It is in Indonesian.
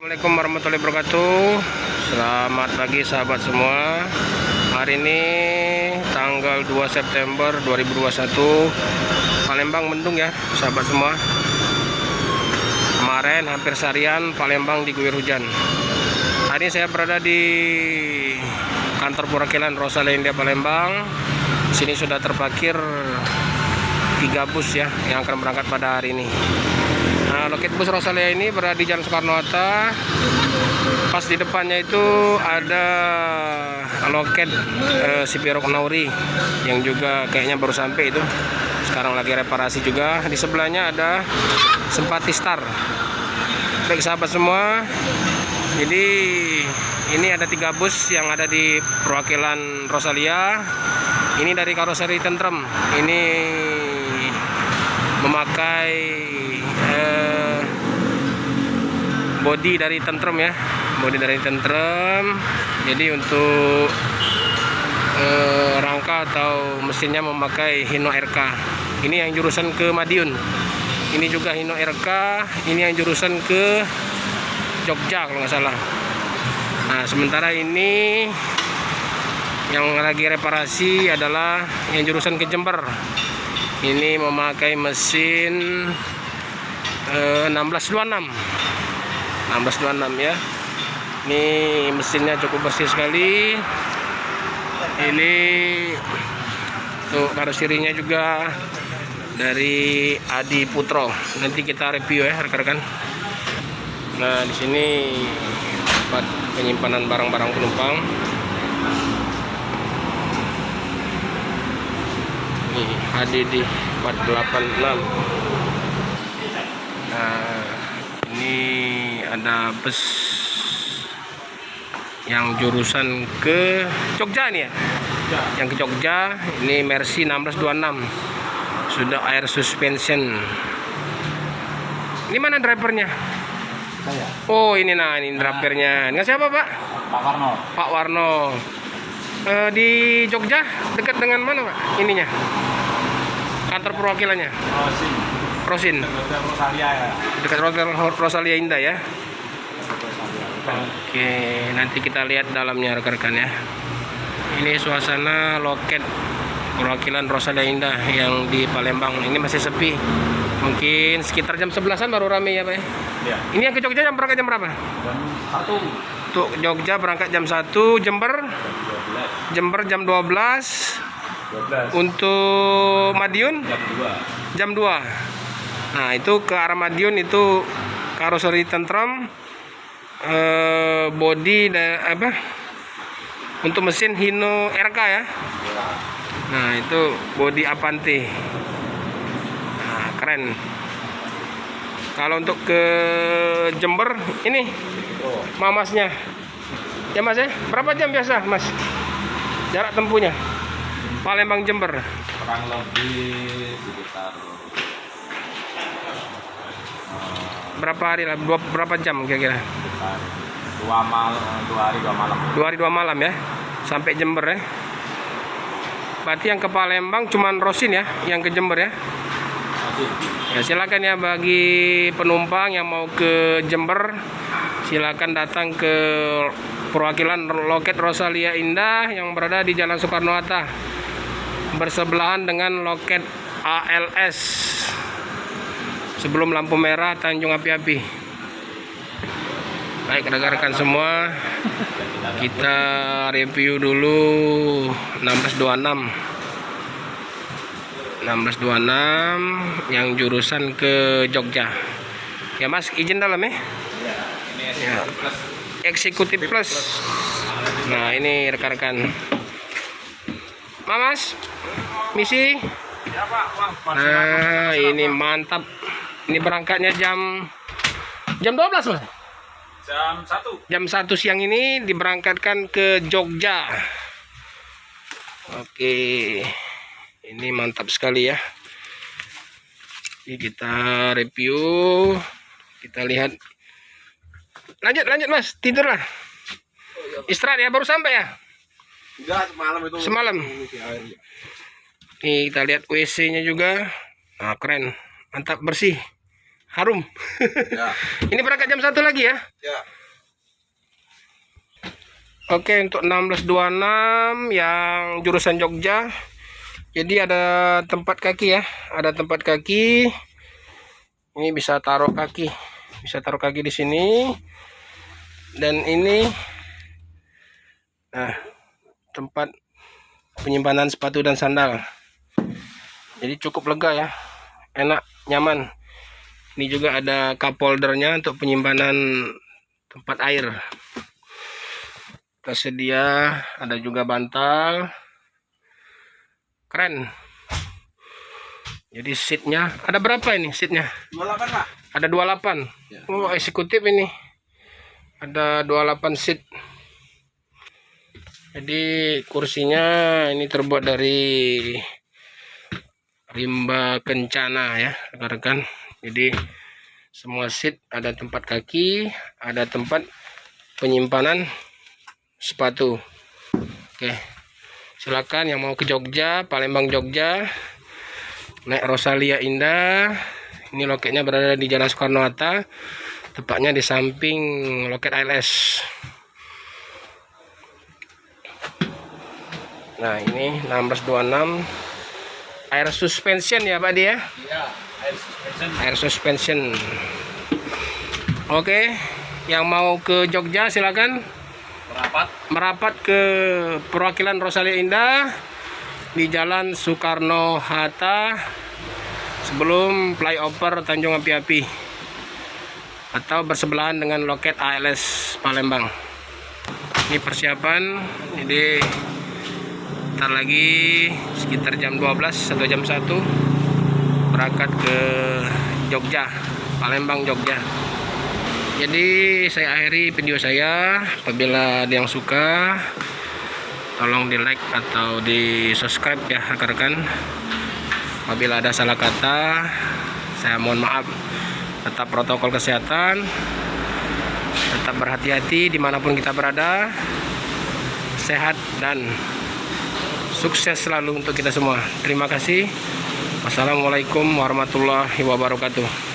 Assalamualaikum warahmatullahi wabarakatuh. Selamat pagi sahabat semua. Hari ini tanggal 2 September 2021. Palembang mendung ya sahabat semua. Kemarin hampir seharian Palembang diguyur hujan. Hari ini saya berada di kantor perwakilan Rosalia Indah Palembang. Sini sudah terparkir 3 bus ya yang akan berangkat pada hari ini. Nah, loket bus Rosalia ini berada di Jalan Soekarno-Hatta. Pas di depannya itu ada loket Sipirok Nauri yang juga kayaknya baru sampai itu. Sekarang lagi reparasi juga. Di sebelahnya ada Sempati Star. Baik sahabat semua. Jadi ini ada 3 bus yang ada di perwakilan Rosalia. Ini dari karoseri Tentrem. Ini memakai bodi dari Tentrem ya, bodi dari Tentrem. Jadi untuk rangka atau mesinnya memakai Hino RK. Ini yang jurusan ke Madiun. Ini juga Hino RK. Ini yang jurusan ke Jogja kalau nggak salah. Nah sementara ini yang lagi reparasi adalah yang jurusan ke Jember. Ini memakai mesin 1626 ya. Ini mesinnya cukup bersih sekali. Ini tuh karoserinya juga dari Adi Putro. Nanti kita review ya rekan-rekan. Nah di sini tempat penyimpanan barang-barang penumpang. Ini HDD 486. Nah ini ada bus yang jurusan ke Jogja nih ya. Yang ke Jogja ini Mercy 1626. Sudah air suspension. Ini mana drivernya? Saya. Oh ini nah ini drivernya. Nggak siapa Pak? Pak Warno. Pak Warno. Di Jogja dekat dengan mana Pak? Ininya kantor perwakilannya. Rosin. Hotel Rosalia ya. Dekat Hotel Rosalia Indah ya. Oke, nanti kita lihat dalamnya rekan-rekan ya. Ini suasana loket perwakilan Rosalia Indah yang di Palembang. Ini masih sepi. Mungkin sekitar jam 11-an baru ramai ya Pak ya. Iya. Ini yang ke Jogja berangkat jam berapa? Jam 1. Tuh Jogja berangkat jam 1, Jember jam 12. 12. Untuk Madiun Jam 2. jam 2. Nah itu ke arah Madiun itu karoseri Tentrem, bodi dan apa untuk mesin Hino RK ya. Nah itu bodi Avanti. Nah keren. Kalau untuk ke Jember ini mamasnya ya Mas ya, berapa jam biasa Mas jarak tempuhnya Palembang Jember? Kurang lebih sekitar Berapa hari lah, berapa jam kira-kira? sekitar 2 hari 2 malam. 2 hari 2 malam ya sampai Jember ya. Berarti yang ke Palembang cuman Rosin ya, yang ke Jember ya. Ya silakan ya bagi penumpang yang mau ke Jember, silakan datang ke perwakilan loket Rosalia Indah yang berada di Jalan Soekarno-Hatta, bersebelahan dengan loket ALS sebelum lampu merah Tanjung Api-Api. Baik rekan-rekan semua, kita review dulu 1626 yang jurusan ke Jogja ya Mas. Izin dalam ya. Ya. Eksekutif plus. Nah ini rekan-rekan Mas misi. Nah ini mantap. Ini berangkatnya jam 12 Mas. Jam 1 siang ini diberangkatkan ke Jogja. Oke. Ini mantap sekali ya. Ini kita review. Kita lihat. Lanjut Mas, tidur lah. Istirahat ya, baru sampai ya? Enggak, semalam itu. Semalam. Nih kita lihat WC-nya juga. Nah, keren. Mantap bersih. Harum. Ya. Ini berangkat jam 1 lagi ya. Ya. Oke, untuk 1626 yang jurusan Jogja. Jadi ada tempat kaki ya, ada tempat kaki. Ini bisa taruh kaki, di sini. Dan ini, nah, tempat penyimpanan sepatu dan sandal. Jadi cukup lega ya, enak, nyaman. Ini juga ada cup holdernya untuk penyimpanan tempat air. Tersedia, ada juga bantal. Keren. Jadi seatnya ada berapa ini seatnya? 28 Pak. Ada 28. Ya. Oh, eksekutif ini. Ada 28 seat. Jadi kursinya ini terbuat dari rimba kencana ya, rekan-rekan. Jadi semua seat ada tempat kaki, ada tempat penyimpanan sepatu. Oke. Silakan yang mau ke Jogja, Palembang Jogja, naik Rosalia Indah. Ini loketnya berada di Jalan Soekarno-Hatta, tepatnya di samping loket ALS. Nah, ini 1626 air suspension ya Pak dia. Iya, air suspension. Air suspension. Oke, yang mau ke Jogja silakan merapat ke perwakilan Rosalia Indah di Jalan Soekarno-Hatta sebelum flyover Tanjung Api-Api atau bersebelahan dengan loket ALS Palembang. Ini persiapan, jadi ntar lagi sekitar jam 12 atau jam 1 berangkat ke Jogja, Palembang Jogja. Jadi saya akhiri video saya. Apabila ada yang suka, tolong di like atau di subscribe ya rekan-rekan. Apabila ada salah kata, saya mohon maaf. Tetap protokol kesehatan, tetap berhati-hati dimanapun kita berada. Sehat dan sukses selalu untuk kita semua. Terima kasih. Wassalamualaikum warahmatullahi wabarakatuh.